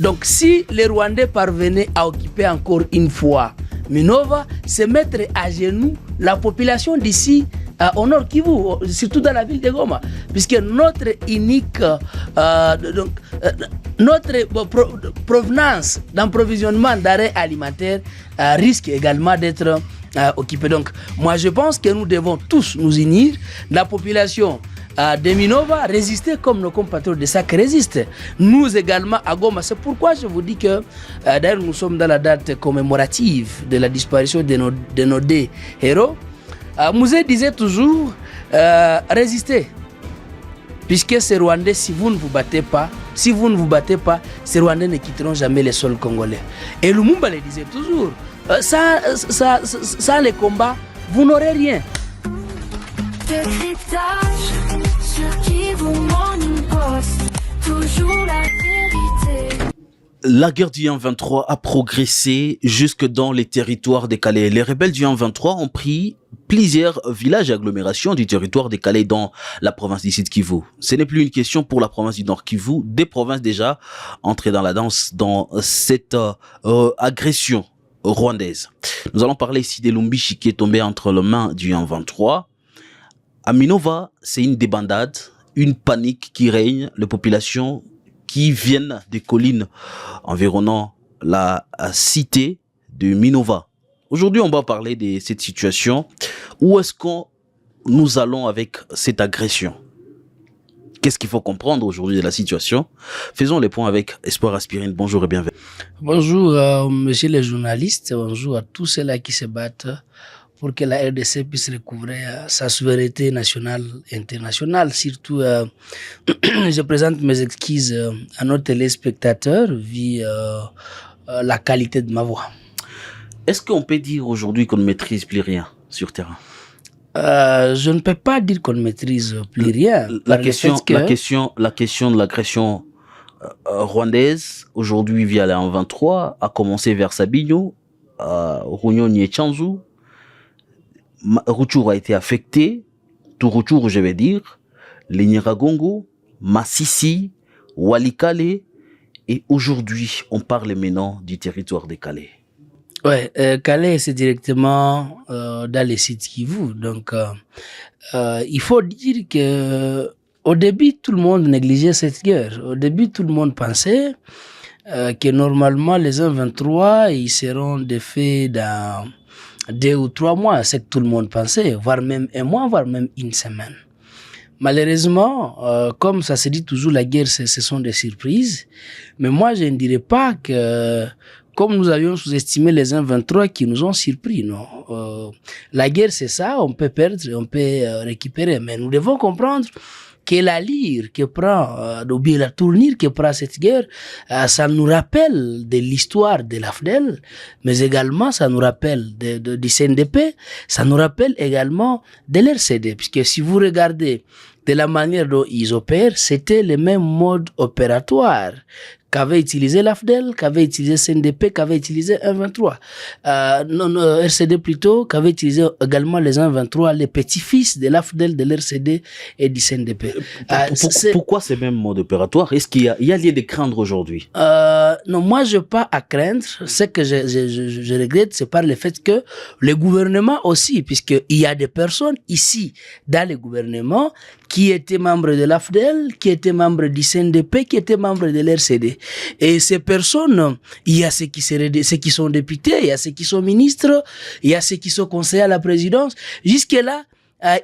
Donc si les Rwandais parvenaient à occuper encore une fois Minova, c'est mettre à genoux la population d'ici au Nord Kivu, surtout dans la ville de Goma, puisque notre unique provenance d'approvisionnement d'arrêts alimentaires risque également d'être occupée. Donc moi je pense que nous devons tous nous unir, la population de Minova résister comme nos compatriotes de SAC résistent. Nous également à Goma. C'est pourquoi je vous dis que d'ailleurs nous sommes dans la date commémorative de la disparition de nos deux héros. Mouzé disait toujours résistez, puisque ces Rwandais, si vous ne vous battez pas, ces Rwandais ne quitteront jamais les sols congolais. Et Lumumba le disait toujours, sans les combats, vous n'aurez rien. Toujours la vérité. La guerre du 23 a progressé jusque dans les territoires des Calais. Les rebelles du 23 ont pris plusieurs villages et agglomérations du territoire des Calais dans la province du Sud Kivu. Ce n'est plus une question pour la province du Nord Kivu, des provinces déjà entrées dans la danse dans cette agression rwandaise. Nous allons parler ici des Lumbishi qui est tombé entre les mains du 23. À Minova, c'est une débandade, une panique qui règne, les populations qui viennent des collines environnant la cité de Minova. Aujourd'hui, on va parler de cette situation. Où est-ce que nous allons avec cette agression? Qu'est-ce qu'il faut comprendre aujourd'hui de la situation? Faisons les points avec Espoir Aspirine. Bonjour et bienvenue. Bonjour, monsieur les journalistes. Bonjour à tous ceux-là qui se battent pour que la RDC puisse recouvrir sa souveraineté nationale et internationale. Surtout, je présente mes excuses à nos téléspectateurs vu la qualité de ma voix. Est-ce qu'on peut dire aujourd'hui qu'on ne maîtrise plus rien sur terrain? Je ne peux pas dire qu'on ne maîtrise plus rien. La question de l'agression rwandaise, aujourd'hui via la 23, a commencé vers Sabinyo, Runyoni et Tchanzu. Rutshuru a été affecté, tout Rutshuru je vais dire, les Nyiragongo, Massissi, Walikale, et aujourd'hui on parle maintenant du territoire de Calais. Ouais, Calais c'est directement dans les sites Kivu, donc il faut dire que au début tout le monde négligeait cette guerre. Au début tout le monde pensait que normalement les 1-23 ils seront défaits dans 2 ou 3 mois, c'est que tout le monde pensait, voire même 1 mois, voire même 1 semaine. Malheureusement, comme ça se dit toujours, la guerre, ce sont des surprises. Mais moi, je ne dirais pas que, comme nous avions sous-estimé les 1-23 qui nous ont surpris, non. La guerre, c'est ça, on peut perdre, on peut récupérer. Mais nous devons comprendre que la lyre que prend, ou bien la tournure que prend cette guerre, ça nous rappelle de l'histoire de l'AFDEL, mais également ça nous rappelle du CNDP, ça nous rappelle également de l'RCD, puisque si vous regardez de la manière dont ils opèrent, c'était le même mode opératoire qu'avait utilisé l'AFDEL, qu'avait utilisé CNDP, qu'avait utilisé 1-23. RCD plutôt, qu'avait utilisé également les 1-23, les petits-fils de l'AFDEL, de l'RCD et du CNDP. Pourquoi ces mêmes modes opératoires? Est-ce qu'il y a lieu de craindre aujourd'hui? Non, moi je n'ai pas à craindre. Ce que je regrette, c'est par le fait que le gouvernement aussi, puisqu'il y a des personnes ici, dans le gouvernement, qui étaient membres de l'AFDEL, qui étaient membres du CNDP, qui étaient membres de l'RCD. Et ces personnes, il y a ceux qui sont députés, il y a ceux qui sont ministres, il y a ceux qui sont conseillers à la présidence. Jusque-là,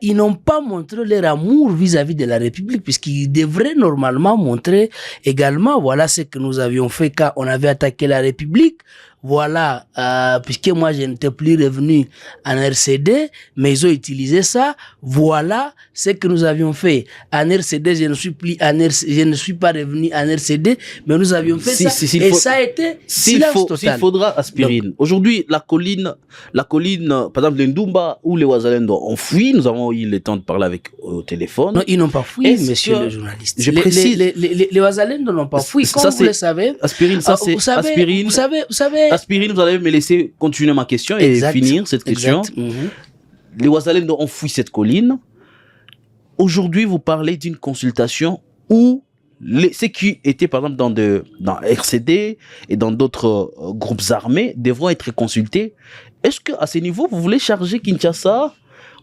ils n'ont pas montré leur amour vis-à-vis de la République, puisqu'ils devraient normalement montrer également, voilà ce que nous avions fait quand on avait attaqué la République. Voilà, puisque moi je n'étais plus revenu en RCD, mais ils ont utilisé ça. Voilà ce que nous avions fait. En RCD, je ne suis pas revenu en RCD, mais nous avions fait ça. Ça a été silence total. S'il faudra, Aspirine. Aujourd'hui, la colline, par exemple, les Ndumba ou les Wazalendo ont fui. Nous avons eu le temps de parler avec au téléphone. Non, ils n'ont pas fui, monsieur le journaliste. Je précise. Les Wazalendo n'ont pas fui. Comme vous le savez. Aspirine, ça c'est Aspirine. Vous savez. Aspirine, vous allez me laisser continuer ma question et finir cette question. Les Wazalendo ont fui cette colline. Aujourd'hui, vous parlez d'une consultation où ceux qui étaient par exemple dans RCD et dans d'autres groupes armés devront être consultés. Est-ce que à ce niveau vous voulez charger Kinshasa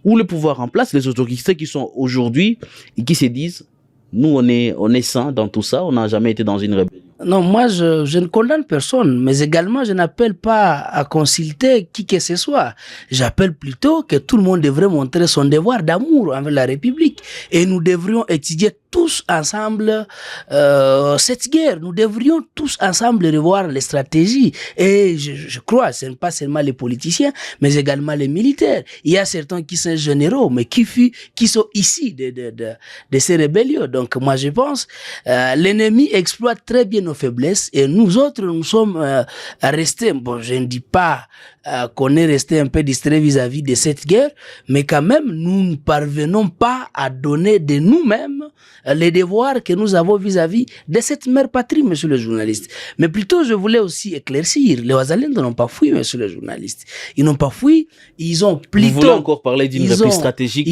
ou le pouvoir en place, les autorités qui sont aujourd'hui et qui se disent nous on est sains dans tout ça, on n'a jamais été dans une rébellion? Non, moi, je ne condamne personne, mais également, je n'appelle pas à consulter qui que ce soit. J'appelle plutôt que tout le monde devrait montrer son devoir d'amour envers la République. Et nous devrions étudier tous ensemble cette guerre. Nous devrions tous ensemble revoir les stratégies. Et je crois, ce n'est pas seulement les politiciens, mais également les militaires. Il y a certains qui sont généraux, mais qui sont ici de ces rébellions. Donc, moi, je pense, l'ennemi exploite très bien nos faiblesses et nous autres, nous sommes restés, bon, je ne dis pas qu'on est resté un peu distrait vis-à-vis de cette guerre, mais quand même, nous ne parvenons pas à donner de nous-mêmes les devoirs que nous avons vis-à-vis de cette mère patrie, monsieur le journaliste. Mais plutôt, je voulais aussi éclaircir, les Ouazalendo n'ont pas fui, monsieur le journaliste. Ils n'ont pas fui, ils ont plutôt... Vous voulez encore parler d'une réplique stratégique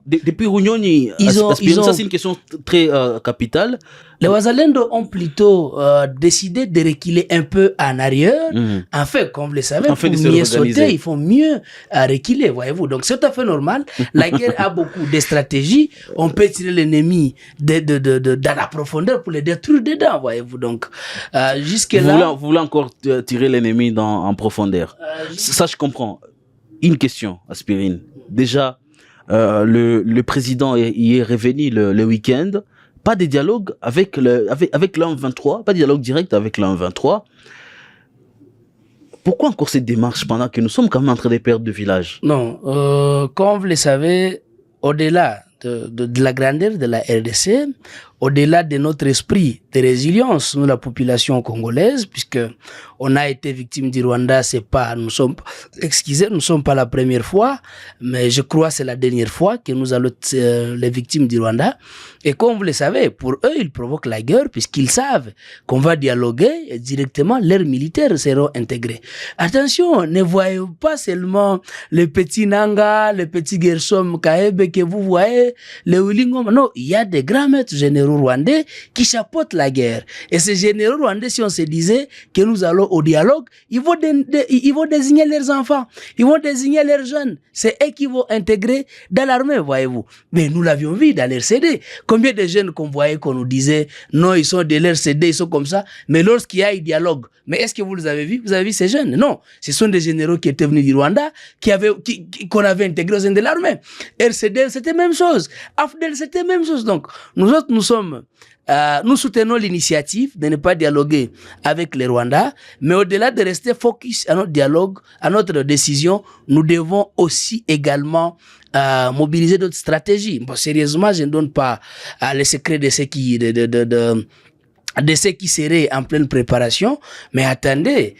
depuis Runyoni, ça c'est une question très capitale. Les Ouazalendo ont plutôt décidé de reculer un peu en arrière. En fait, comme vous le savez, pour mieux sauter, il faut mieux reculer, voyez-vous. Donc, c'est tout à fait normal. La guerre a beaucoup de stratégies. On peut tirer l'ennemi dans la profondeur pour le détruire dedans, voyez-vous. Donc, jusque-là... Vous voulez encore tirer l'ennemi en profondeur. Ça, je comprends. Une question, Aspirine. Déjà, le président y est revenu le week-end. Pas de dialogue avec le 1-23, pas de dialogue direct avec le 1-23. Pourquoi encore cette démarche pendant que nous sommes quand même en train de perdre de village? Non, comme vous le savez, au-delà de la grandeur de la RDC, au-delà de notre esprit de résilience, nous, la population congolaise, puisque on a été victime du Rwanda, nous sommes pas la première fois, mais je crois que c'est la dernière fois que nous allons être les victimes du Rwanda. Et comme vous le savez, pour eux, ils provoquent la guerre, puisqu'ils savent qu'on va dialoguer et directement leurs militaires seront intégrés. Attention, ne voyez pas seulement les petits Nanga, les petits Gersom Kaebe que vous voyez, les Willingom. Non, il y a des grands maîtres généraux rwandais qui chapeautent la guerre. Et ces généraux rwandais, si on se disait que nous allons au dialogue, ils vont désigner leurs enfants, ils vont désigner leurs jeunes. C'est eux qui vont intégrer dans l'armée, voyez-vous. Mais nous l'avions vu dans l'RCD. Combien de jeunes qu'on voyait, qu'on nous disait, non, ils sont de l'RCD, ils sont comme ça. Mais lorsqu'il y a un dialogue, mais est-ce que vous les avez vus? Vous avez vu ces jeunes? Non. Ce sont des généraux qui étaient venus du Rwanda, qu'on avait intégrés au sein de l'armée. RCD, c'était la même chose. AFDEL, c'était la même chose. Donc, nous autres, nous soutenons l'initiative de ne pas dialoguer avec les Rwandais, mais au-delà de rester focus à notre dialogue, à notre décision, nous devons aussi également mobiliser d'autres stratégies. Bon, sérieusement, je ne donne pas les secrets de ceux qui seraient en pleine préparation, mais attendez,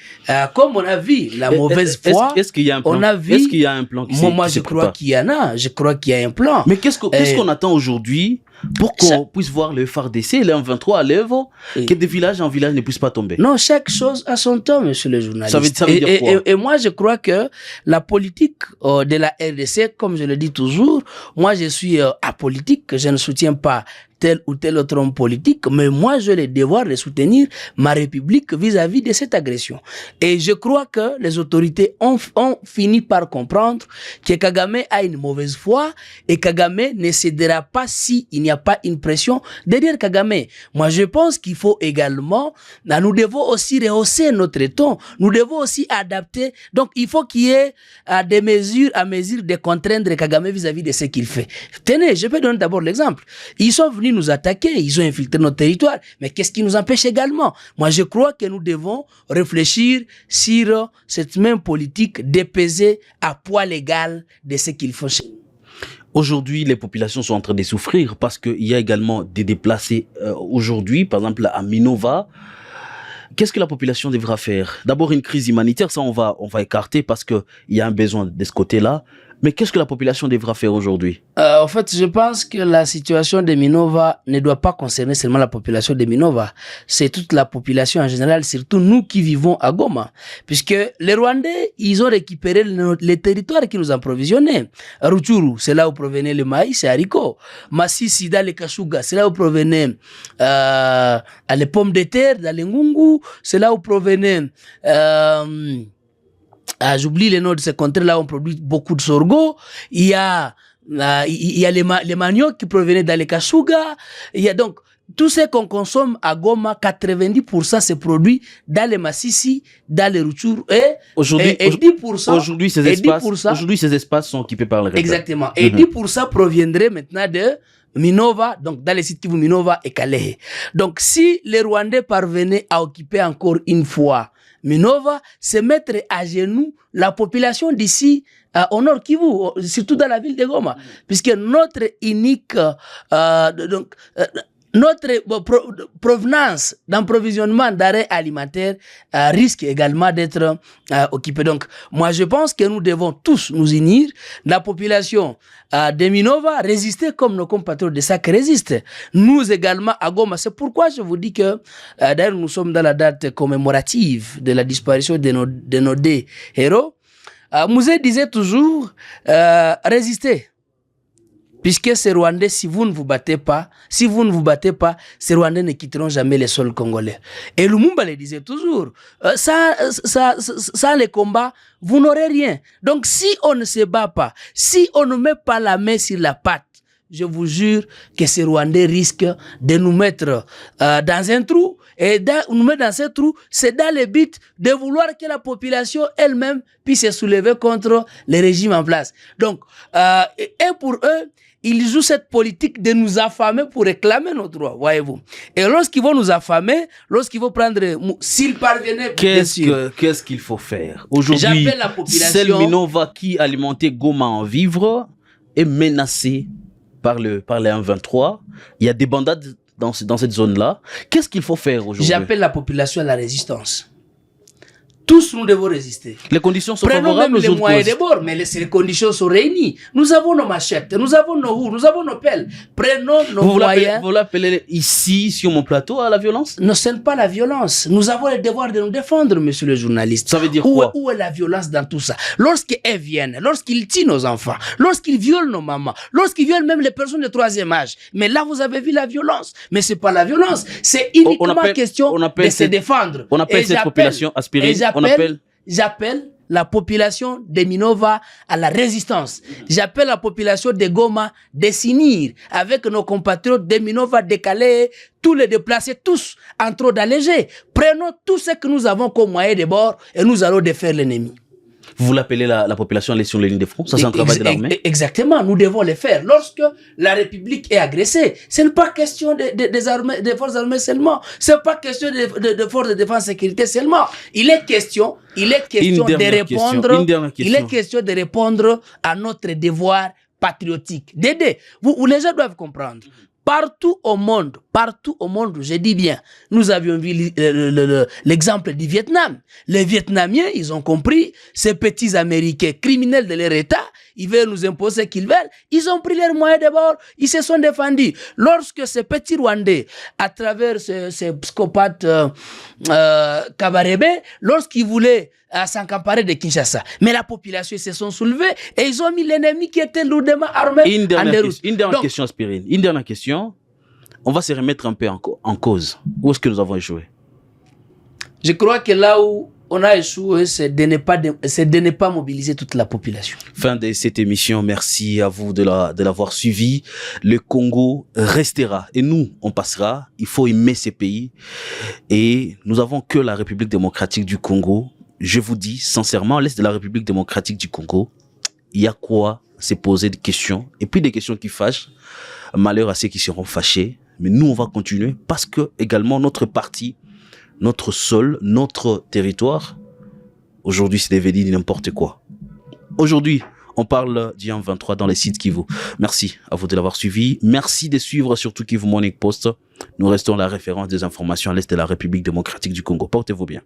comme on a vu la mauvaise foi, est-ce qu'il y a un plan? On a vu, est-ce qu'il y a un plan moi je crois qu'il y en a, je crois qu'il y a un plan. Mais qu'est-ce qu'on attend aujourd'hui pour qu'on puisse voir le FARDC, le M23 à l'œuvre, que de village en village ne puissent pas tomber? Non, chaque chose a son temps, monsieur le journaliste. Ça veut dire quoi? Et moi, je crois que la politique de la RDC, comme je le dis toujours, moi, je suis apolitique, je ne soutiens pas tel ou tel autre homme politique, mais moi, j'ai le devoir de soutenir ma République vis-à-vis de cette agression. Et je crois que les autorités ont fini par comprendre que Kagame a une mauvaise foi et Kagame ne cédera pas s'il n'y a pas une pression derrière Kagame. Moi, je pense qu'il faut également, nous devons aussi rehausser notre ton, nous devons aussi adapter. Donc, il faut qu'il y ait des mesures à mesure de contraindre Kagame vis-à-vis de ce qu'il fait. Tenez, je peux donner d'abord l'exemple. Ils sont venus nous attaquer, ils ont infiltré notre territoire, mais qu'est-ce qui nous empêche également? Moi, je crois que nous devons réfléchir sur cette même politique d'épaiser à poids légal de ce qu'ils font chez nous. Aujourd'hui, les populations sont en train de souffrir parce qu'il y a également des déplacés aujourd'hui, par exemple à Minova. Qu'est-ce que la population devra faire? D'abord, une crise humanitaire, ça on va écarter parce qu'il y a un besoin de ce côté-là. Mais qu'est-ce que la population devra faire aujourd'hui? En fait, je pense que la situation de Minova ne doit pas concerner seulement la population de Minova. C'est toute la population en général, surtout nous qui vivons à Goma. Puisque les Rwandais, ils ont récupéré les territoires qui nous approvisionnaient. Rutshuru, c'est là où provenait le maïs et haricots. Masisi, dans les Kashuga, c'est là où provenaient les pommes de terre, dans les Ngungu, c'est là où provenaient... j'oublie les noms de ces contrées là où on produit beaucoup de sorgho. Il y a les maniocs qui provenaient dans les Kashuga. Il y a donc tout ce qu'on consomme à Goma, 90% c'est produit dans les Massissi, dans les Rutshuru et 10%. Aujourd'hui, ces espaces sont occupés par les rebelles. Exactement. Et 10% proviendrait maintenant de Minova, donc dans les sites Kivu, Minova et Kalehe. Donc si les Rwandais parvenaient à occuper encore une fois Minova, c'est mettre à genoux la population d'ici au Nord Kivu, surtout dans la ville de Goma, puisque notre unique notre provenance d'approvisionnement d'arrêts alimentaires risque également d'être occupée. Donc, moi, je pense que nous devons tous nous unir. La population de Minova résister comme nos compatriotes de SAC résistent. Nous également à Goma. C'est pourquoi je vous dis que, d'ailleurs, nous sommes dans la date commémorative de la disparition de nos deux héros. Mouzé disait toujours, résistez. Puisque ces Rwandais, si vous ne vous battez pas, ces Rwandais ne quitteront jamais les sols congolais. Et Lumumba le disait toujours, sans les combats, vous n'aurez rien. Donc si on ne se bat pas, si on ne met pas la main sur la patte, je vous jure que ces Rwandais risquent de nous mettre dans un trou. Et nous mettre dans ce trou, c'est dans le but de vouloir que la population elle-même puisse se soulever contre les régimes en place. Donc, et pour eux, ils jouent cette politique de nous affamer pour réclamer nos droits, voyez-vous. Et lorsqu'ils vont nous affamer, lorsqu'ils vont prendre, s'ils parvenaient, qu'est-ce qu'il faut faire aujourd'hui? Celle Minova qui alimentait Goma en vivres est menacée par les 1-23. Il y a des bandades dans cette zone-là. Qu'est-ce qu'il faut faire aujourd'hui? J'appelle la population à la résistance. Tous nous devons résister. Les conditions sont favorables. Prenons même les moyens de bord, mais les conditions sont réunies. Nous avons nos machettes, nous avons nos roues, nous avons nos pelles. Prenons nos moyens. Vous l'appelez ici, sur mon plateau, à la violence? Ne ce n'est pas la violence. Nous avons le devoir de nous défendre, monsieur le journaliste. Ça veut dire quoi? Où est la violence dans tout ça? Lorsqu'ils viennent, lorsqu'ils tuent nos enfants, lorsqu'ils violent nos mamans, lorsqu'ils violent même les personnes de troisième âge. Mais là, vous avez vu la violence. Mais c'est pas la violence. C'est uniquement question de se défendre. On appelle cette population aspirée. J'appelle la population de Minova à la résistance. J'appelle la population de Goma de s'unir avec nos compatriotes de Minova, de Calais, tous les déplacés, tous en trop d'alléger. Prenons tout ce que nous avons comme moyen de bord et nous allons défaire l'ennemi. Vous l'appelez la population à aller sur les lignes de front? Ça, c'est un travail de l'armée? Exactement, nous devons le faire. Lorsque la République est agressée, ce n'est pas question des forces armées seulement. Ce n'est pas question de forces de défense et sécurité seulement. Il est question de répondre à notre devoir patriotique. D'aider. Les gens doivent comprendre. Partout au monde, je dis bien, nous avions vu l'exemple du Vietnam. Les Vietnamiens, ils ont compris, ces petits Américains criminels de leur État, ils veulent nous imposer ce qu'ils veulent. Ils ont pris leurs moyens de bord, ils se sont défendus. Lorsque ces petits Rwandais, à travers ces psychopathes Kabarebe, lorsqu'ils voulaient s'emparer de Kinshasa, mais la population, ils se sont soulevés et ils ont mis l'ennemi qui était lourdement armé en déroute. Une dernière question, Aspirine. Une dernière question. On va se remettre un peu en cause. Où est-ce que nous avons échoué? Je crois que là où on a échoué, c'est de ne pas mobiliser toute la population. Fin de cette émission. Merci à vous de l'avoir suivi. Le Congo restera et nous, on passera. Il faut aimer ces pays. Et nous avons que la République démocratique du Congo. Je vous dis sincèrement, à l'est de la République démocratique du Congo, il y a quoi se poser des questions. Et puis des questions qui fâchent. Malheur à ceux qui seront fâchés. Mais nous, on va continuer parce que également notre parti, notre sol, notre territoire, aujourd'hui, c'est devenu n'importe quoi. Aujourd'hui, on parle du 23 dans les sites Kivu. Merci à vous de l'avoir suivi. Merci de suivre surtout Kivu Morning Post. Nous restons la référence des informations à l'est de la République démocratique du Congo. Portez-vous bien.